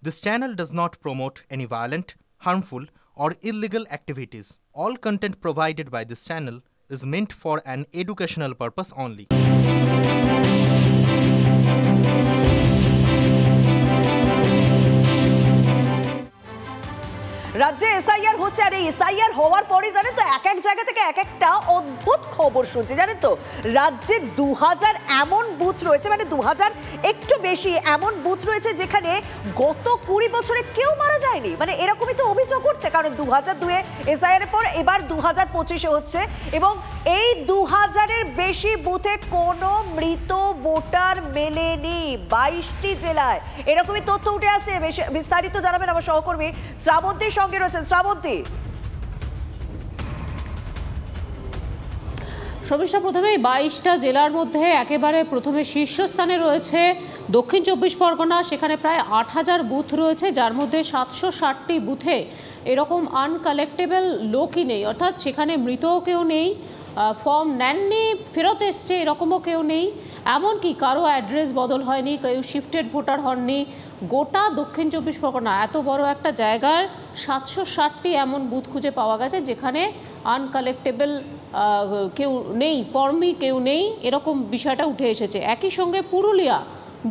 This channel does not promote any violent, harmful, or illegal activities. All content provided by this channel is meant for an educational purpose only. রাজ্যে SIR হচ্ছে আর এই SIR হওয়ার পরে জানেন তো এক এক জায়গা থেকে এক একটা অদ্ভুত খবর শুনছি জানেন তো রাজ্যে 2000 এমন বুথ রয়েছে মানে 2000 একটু বেশি এমন বুথ রয়েছে যেখানে গত 20 বছরে কেউ মারা যায়নি মানে এরকমই তো অভিযোগ উঠছে কারণ 2002 এ এসআইআর এর পর এবার 2025 এ হচ্ছে এবং এই 2000 এর বেশি বুথে কোনো মৃত ভোটার মেলেনি 22টি জেলায় এরকমই তথ্য উঠে আসছে বিস্তারিত জানাবেন আমার সহকর্মী শ্রাবন্তী সঙ্গে রয়েছেন শ্রাবন্তী সমস্যা প্রথমে 22টা জেলার মধ্যে একেবারে প্রথমে শীর্ষস্থানে রয়েছে দক্ষিণ 24 পরগনা সেখানে প্রায় 8000 বুথ রয়েছে যার মধ্যে 760টি বুথে এরকম আনকালেক্টেবল লোকই নেই অর্থাৎ সেখানে মৃতও কেউ নেই ফর্ম নেননি ফেরত এসছে এরকমও কেউ নেই এমনকি কারো অ্যাড্রেস বদল হয়নি কেউ শিফটেড ভোটার হননি গোটা দক্ষিণ 24 পরগনা এত বড় একটা জায়গার 760টি এমন বুথ খুঁজে পাওয়া গেছে যেখানে আনকালেক্টেবল কেউ নেই ফর্মই কেউ নেই এরকম বিষয়টা উঠে এসেছে একই সঙ্গে পুরুলিয়া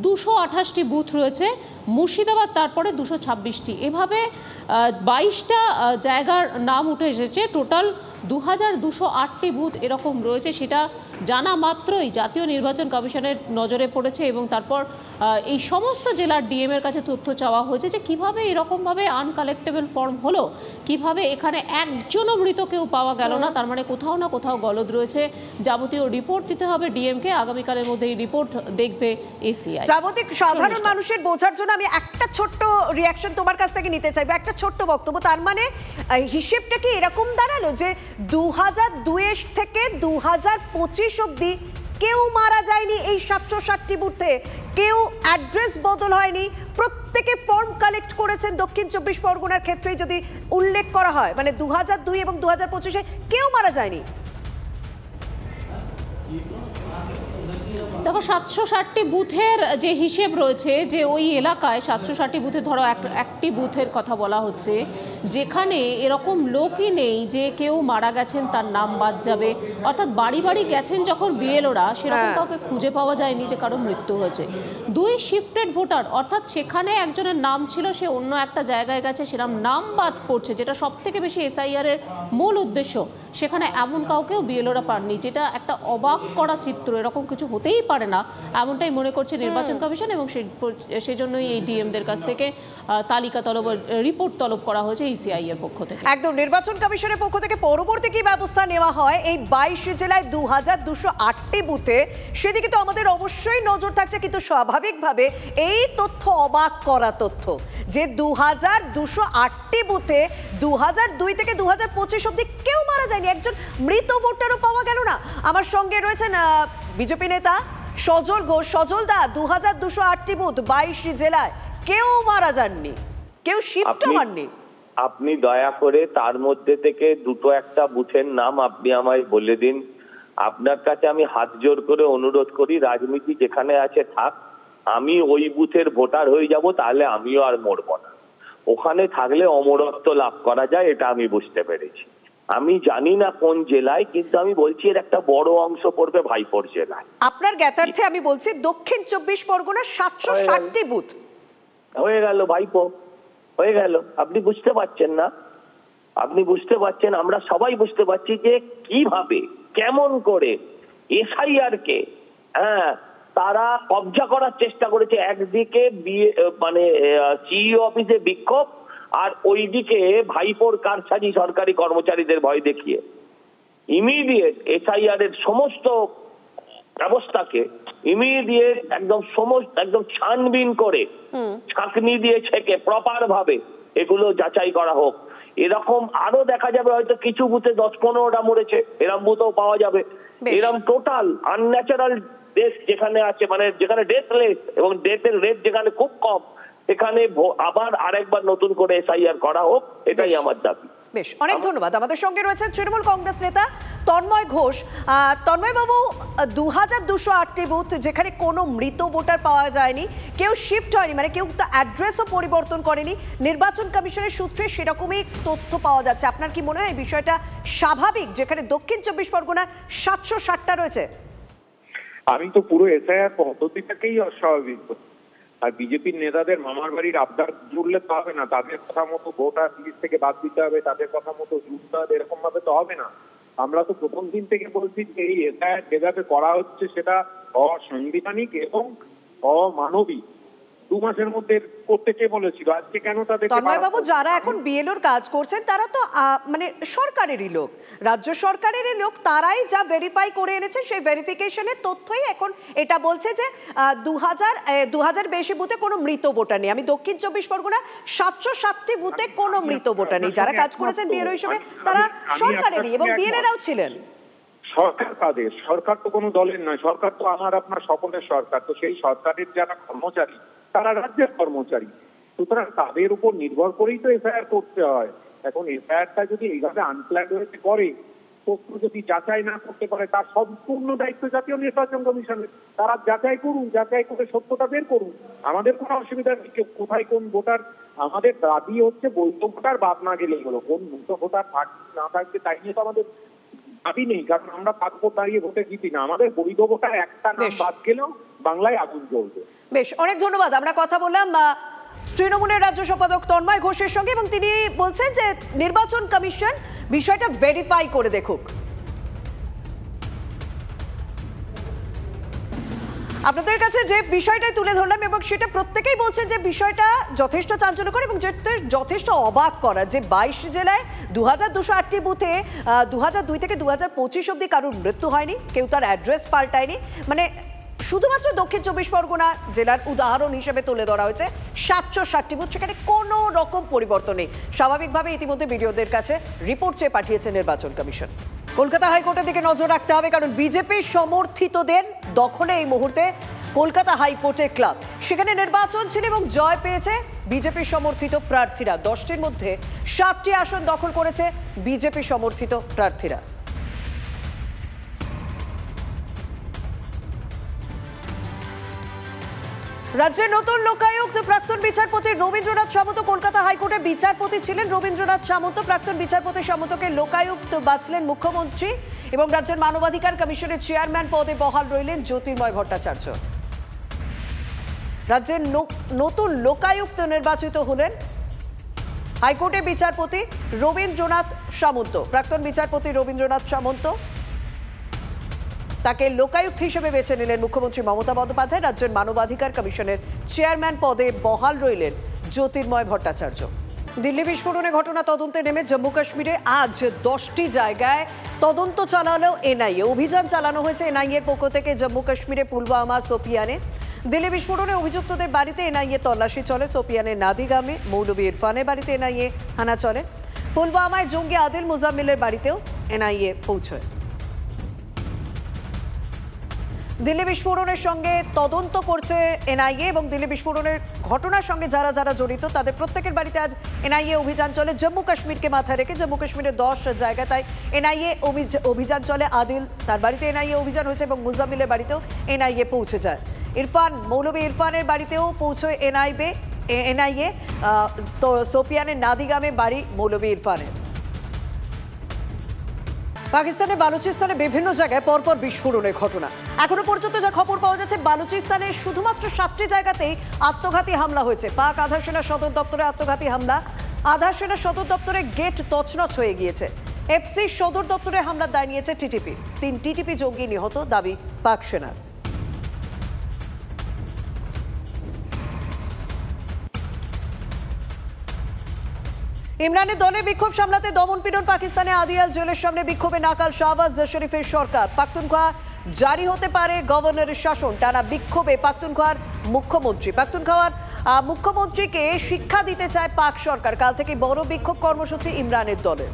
228টি বুথ রয়েছে মুর্শিদাবাদ তারপরে 226টি এভাবে 22টা জায়গার নাম উঠে এসেছে টোটাল 2208টি বুথ এরকম রয়েছে সেটা জানা মাত্রই জাতীয় নির্বাচন কমিশনের নজরে পড়েছে এবং তারপর এই সমস্ত জেলার ডিএম এর কাছে তথ্য চাওয়া হয়েছে যে কিভাবে এরকমভাবে আনকালেক্টেবল ফর্ম হলো কিভাবে এখানে একজনও মৃত কেউ পাওয়া গেল না তার মানে কোথাও না কোথাও গলদ রয়েছে যাবতীয় রিপোর্ট দিতে হবে ডিএমকে আগামীকালের মধ্যে এই রিপোর্ট দেখবে এসিআই স্বাভাবিক সাধারণ মানুষের বোঝার জন্য আমি একটা ছোট্ট রিঅ্যাকশন তোমার কাছ থেকে নিতে চাইবো একটা ছোট্ট বক্তব্য তার মানে হিসেবটা কি এরকম দাঁড়ালো যে 2002 থেকে 2025 অবধি কেউ মারা যায়নি এই 760টি বুথে কেউ অ্যাড্রেস বদল হয়নি প্রত্যেকে ফর্ম কালেক্ট করেছেন দক্ষিণ 24 পরগনার ক্ষেত্রে যদি উল্লেখ করা হয় মানে 2002 এবং 2025 এ কেউ মারা যায়নি দেখো 760টি বুথের যে হিসেব রয়েছে যে ওই এলাকায় 760টি বুথে ধরো একটি বুথের কথা বলা হচ্ছে যেখানে এরকম লোকই নেই যে কেউ মারা গেছেন তার নাম বাদ যাবে অর্থাৎ বাড়ি বাড়ি গেছেন যখন বিএলওরা সেরকম কাউকে খুঁজে পাওয়া যায়নি যে কারো মৃত্যু হয়েছে দুই শিফটেড ভোটার অর্থাৎ সেখানে একজনের নাম ছিল সে অন্য একটা জায়গায় গেছে সেরকম নাম বাদ পড়ছে যেটা সব থেকে বেশি এসআইআর এর মূল উদ্দেশ্য সেখানে এমন কাউকেও বিএলওরা পাননি যেটা একটা অবাক করা চিত্র এরকম কিছু হতেই পারে না এমনটাই মনে করছে নির্বাচন কমিশন এবং সেজন্যই এই ডিএমদের কাছ থেকে তালিকা তলব রিপোর্ট তলব করা হয়েছে ইসিআই এর পক্ষ থেকে একদম নির্বাচন কমিশনের পক্ষ থেকে পরবর্তী কি ব্যবস্থা নেওয়া হয় এই 22 জেলায় 2208টি বুথে সেদিকে তো আমাদের অবশ্যই নজর থাকছে কিন্তু স্বাভাবিকভাবে এই তথ্য অবাক করা তথ্য যে 2208টি বুথে 2002 থেকে 2025 অবধি কেউ মারা যায়নি একজন মৃত ভোটারও পাওয়া গেল না আমার সঙ্গে রয়েছেন বিজেপি নেতা সজল ঘোষ সজল দা 2208টি বুথ 22 জেলায় কেউ মারা যাননি কেউ শিফট হননি আপনি দয়া করে তার মধ্যে থেকে দুটো একটা বুথের নাম আপনি আমায় বলে দিন আপনার কাছে আমি হাত জোর করে অনুরোধ করি রাজনীতি যেখানে আছে থাক আমি ওই বুথের ভোটার হয়ে যাব তাহলে আমিও আর মরব না ওখানে থাকলে অমরত্ব লাভ করা যায় এটা আমি বুঝতে পেরেছি আমি জানি না কোন জেলায় কিন্তু আমি বলছি এর একটা বড় অংশ পড়বে ভাইপোর জেলায় আপনার জ্ঞাতার্থে আমি বলছি দক্ষিণ 24 পরগনা 760টি বুথ হয়ে গেল ভাইপো হয়ে গেল আপনি বুঝতে পারছেন না আপনি বুঝতে পারছেন আমরা সবাই বুঝতে পারছি যে কিভাবে কেমন করে এসআইআর কে তারা কবজা করার চেষ্টা করেছে একদিকে মানে সিইও অফিসে বিক্ষোভ আর ওইদিকে ভাইপোর কারসাজি সরকারি কর্মচারীদের ভয় দেখিয়ে ইমিডিয়েট এসআইআর এর সমস্ত ব্যবস্থাকে ইমিডিয়েট একদম ছানবিন করে ছাঁকনি দিয়ে ছেঁকে প্রপার ভাবে এগুলো যাচাই করা হোক এরকম আরো দেখা যাবে হয়তো কিছু বুথে 10-15টা মরেছে এরকম বুথও পাওয়া যাবে এরকম টোটাল আনন্যাচারাল ডেথ যেখানে আছে মানে যেখানে ডেথ রেট এবং ডেথের রেট যেখানে খুব কম এখানে আবার আরেকবার নতুন করে এসআইআর করা হোক এটাই আমার দাবি বেশ অনেক ধন্যবাদ আমাদের সঙ্গে রয়েছে তৃণমূল কংগ্রেস নেতা তন্ময় ঘোষ। তন্ময় বাবু, 2208টি বুথ যেখানে কোনো মৃত ভোটার পাওয়া যায়নি, কেউ শিফট হয়নি, মানে কেউ তো অ্যাড্রেসও পরিবর্তন করেনি, নির্বাচন কমিশনের সূত্রে সেরকমই তথ্য পাওয়া যাচ্ছে। আপনার কি মনে হয় এই বিষয়টা স্বাভাবিক, যেখানে দক্ষিণ 24 পরগনার 760টা রয়েছে? আমি তো পুরো এসআইআর পদ্ধতিটাকেই অস্বাভাবিক। আর বিজেপির নেতাদের মামার বাড়ির আবদার জুড়লে তো হবে না, তাদের কথা মতো ভোটার লিস্ট থেকে বাদ দিতে হবে, তাদের কথা মতো জুড়তে হবে, এরকম ভাবে তো হবে না। আমরা তো প্রথম দিন থেকে বলছি যে এই এসআইআর যেভাবে করা হচ্ছে সেটা অসাংবিধানিক এবং অমানবিক। 2 মাসের মধ্যে করতে কে বলেছিল? আজকে কেন তাদের? তন্ময় বাবু, যারা এখন বিএলওর কাজ করছেন তারা তো মানে সরকারেরই লোক, রাজ্য সরকারেরই লোক, তারাই যা ভেরিফাই করে এনেছে সেই ভেরিফিকেশনের তথ্যই এখন এটা বলছে যে 2000 বেশি বুথে কোনো মৃত ভোটার নেই। আমি দক্ষিণ 24 পরগনা 760টি বুথে কোনো মৃত ভোটার নেই। যারা কাজ করেছেন বিএলও হিসেবে তারা সরকারেরই, এবং বিএলএরাও ছিলেন। সরকার তাদের, সরকার তো কোনো দলের নয়, সরকার তো আমার আপনার সকলের সরকার। তো সেই সরকারের যারা কর্মচারী তারা রাজ্যের কর্মচারী, সুতরাং তাদের উপর নির্ভর করেই তো এফআইআর করতে হয়। এখন এফআইআরটা যদি এইভাবে আনপ্ল্যান্ড হয়েছে করে, তথ্য যদি যাচাই না করতে পারে, তার সম্পূর্ণ দায়িত্ব জাতীয় নির্বাচন কমিশনের। তারা যাচাই করুন, যাচাই করে সত্যতা বের করুন, আমাদের কোনো অসুবিধা নেই। কোথায় কোন ভোটার, আমাদের দাবি হচ্ছে বৈধ ভোটার বাদ না গেলেই হলো। কোন মৃত ভোটার থাকবে না থাকবে তাই নিয়ে তো আমাদের দাবি নেই, কারণ আমরা 5 ভোট দাঁড়িয়ে ভোটে জিতি না। আমাদের বৈধ ভোটার একটা নাম বাদ গেলেও বাংলায় আগুন জ্বলবে। বেশ, অনেক ধন্যবাদ। আমরা কথা বললাম তৃণমূলের রাজ্য সম্পাদক তন্ময় ঘোষের সঙ্গে, এবং তিনি বলছেন যে নির্বাচন কমিশন বিষয়টা ভেরিফাই করে দেখুক। আপনাদের কাছে যে বিষয়টাই তুলে ধরলাম, এবং সেটা প্রত্যেকেই বলছেন যে বিষয়টা যথেষ্ট চাঞ্চল্যকর এবং যথেষ্ট অবাক করা, যে 22 জেলায় 2208টি বুথে 2002 থেকে 2025 অব্দি কারোর মৃত্যু হয়নি, কেউ তার অ্যাড্রেস পাল্টায়নি। মানে শুধুমাত্র দক্ষিণ 24 পরগনা জেলার উদাহরণ হিসেবে তুলে ধরা হয়েছে 760টি বুথ, সেখানে কোনো রকম পরিবর্তন নেই। স্বাভাবিকভাবে ইতিমধ্যে বিডিওদের কাছে রিপোর্ট চেয়ে পাঠিয়েছে নির্বাচন কমিশন। কলকাতা হাইকোর্টের দিকে নজর রাখতে হবে, কারণ বিজেপির সমর্থিতদের দখলে এই মুহূর্তে কলকাতা হাইকোর্টের ক্লাব। সেখানে নির্বাচন ছিল এবং জয় পেয়েছে বিজেপি সমর্থিত প্রার্থীরা। 10টির মধ্যে 7টি আসন দখল করেছে বিজেপি সমর্থিত প্রার্থীরা। রাজ্যের নতুন লোকায়ুক্ত প্রাক্তন বিচারপতি রবীন্দ্রনাথ সামন্ত কলকাতা হাইকোর্টের বিচারপতি ছিলেন। রবীন্দ্রনাথ সামন্ত, প্রাক্তন বিচারপতি সামন্তকে লোকায়ুক্ত বাছলেন মুখ্যমন্ত্রী, এবং রাজ্যের মানবাধিকার কমিশনের চেয়ারম্যান পদে বহাল রইলেন জ্যোতির্ময় ভট্টাচার্য। রাজ্যের নতুন লোকায়ুক্ত নির্বাচিত হলেন হাইকোর্টের বিচারপতি রবীন্দ্রনাথ সামন্ত। প্রাক্তন বিচারপতি রবীন্দ্রনাথ সামন্ত, তাকে লোকায়ুক্ত হিসেবে বেছে নিলেন মুখ্যমন্ত্রী মমতা বন্দ্যোপাধ্যায়। রাজ্যের মানবাধিকার কমিশনের চেয়ারম্যান পদে বহাল রইলেন জ্যোতির্ময় ভট্টাচার্য। দিল্লি বিস্ফোরণের ঘটনা তদন্তে নেমে জম্মু কাশ্মীরে আজ 10টি জায়গায় তদন্ত চালালো এনআইএ। অভিযান চালানো হয়েছে এনআইএর পক্ষ থেকে জম্মু কাশ্মীরে পুলওয়ামা, সোপিয়ানে। দিল্লি বিস্ফোরণে অভিযুক্তদের বাড়িতে এনআইএ তল্লাশি চলে। সোপিয়ানের নাদিগামে মৌলভী ইরফানের বাড়িতে এনআইএ হানা চলে। পুলওয়ামায় জঙ্গি আদিল মুজাম্মিলের বাড়িতেও এনআইএ পৌঁছয়। দিল্লি বিস্ফোরণের সঙ্গে তদন্ত করছে এনআইএ, এবং দিল্লি বিস্ফোরণের ঘটনার সঙ্গে যারা যারা জড়িত তাদের প্রত্যেকের বাড়িতে আজ এনআইএ অভিযান চলে। জম্মু কাশ্মীরকে মাথায় রেখে জম্মু কাশ্মীরের 10 জায়গায় তাই এনআইএ অভিযান চলে। আদিল তার বাড়িতে এনআইএ অভিযান হয়েছে, এবং মুজাম্মিলের বাড়িতেও এনআইএ পৌঁছে যায়। ইরফান, মৌলভী ইরফানের বাড়িতেও পৌঁছয় এনআইএ। তো সোপিয়ানের নাদিগামে বাড়ি মৌলভী ইরফানের। পাকিস্তানের বালুচিস্তানে বিভিন্ন জায়গায় পরপর বিস্ফোরণের ঘটনা। এখনো পর্যন্ত যা খবর পাওয়া যাচ্ছে, বালুচিস্তানের শুধুমাত্র 7টি জায়গাতেই আত্মঘাতী হামলা হয়েছে। পাক আধা সেনা সদর দপ্তরে আত্মঘাতী হামলা। আধা সেনা সদর দপ্তরে গেট তছনছ হয়ে গিয়েছে। এফসি সদর দপ্তরে হামলার দায় নিয়েছে টিটিপি। 3 টিটিপি জঙ্গি নিহত, দাবি পাক সেনার। ইমরানের দলের বিক্ষোভ সামলাতে দমনপীড়ন। পাকিস্তানে আদিয়াল জেলের সামনে বিক্ষোভে নাকাল শাহবাজ শরীফের সরকার। পাখতুনখোয়া জারি হতে পারে গভর্নরের শাসন। টানা বিক্ষোভে পাখতুনখোয়ার মুখ্যমন্ত্রী। পাখতুনখোয়ার মুখ্যমন্ত্রীকে শিক্ষা দিতে চায় পাক সরকার। কাল থেকে বড় বিক্ষোভ কর্মসূচি ইমরানের দলের।